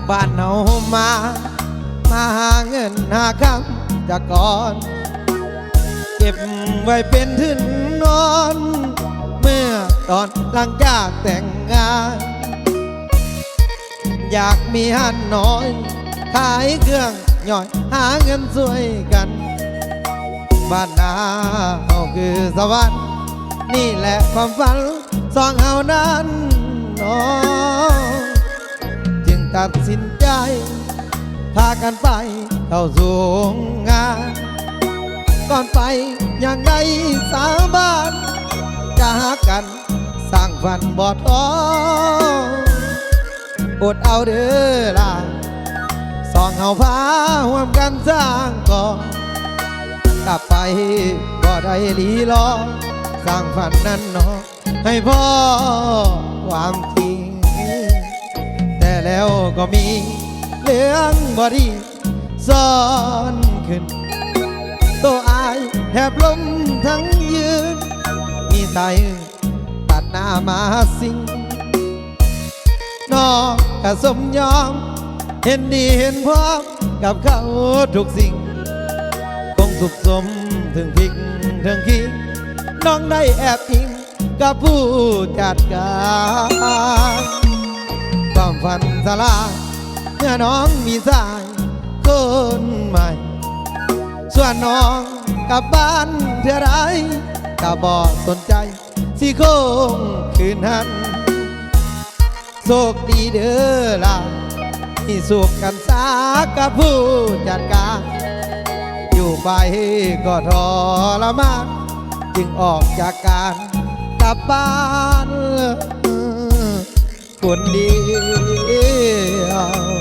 บ้านเฮามาหาเงินหาคำจากก่อนเก็บไว้เป็นทุนนอนเมื่อตอนหลังจากแต่งงานอยากมีหันน้อยขายเครื่องย่อยหาเงินช่วยกันบ้านนาเฮาคือสวรรค์นี่แหละความฝันสองเฮานั้นน้องจึงตัดสินใจพากันไปเข้าสู่งานก่อนไปอย่างใดสาบานจะหากันสร้างฝันบ่ท้ออดเอาเด้อล่ะสองเฮาพาร่วมกันสร้างก่อนกลับไปบ่ได้ลีรอสร้างฝันนั้นเนาะให้พ่อความจริงแต่แล้วก็มีเรื่องบ่ดีซ้อนขึ้นตัวอายแทบล้มทั้งยืนมีสายตัดหน้ามาสิงน้องก็สมยอมเห็นดีเห็นพร้อมกับเขาทุกสิ่งคงสุขสมถึงพริกถึงขี้น้องได้แอบอิงกับผู้จัดการความฝันสลายเมื่อน้องมีสายคนใหม่ส่วนน้องกลับบ้านเท่าไรก็บ่สนใจสิคงคืนหันโชคดีเด้อล่ะที่สุขกันสากับผู้จัดการอยู่ไปก็ทรมานจึงออกจากการกลับบ้านคนเดียว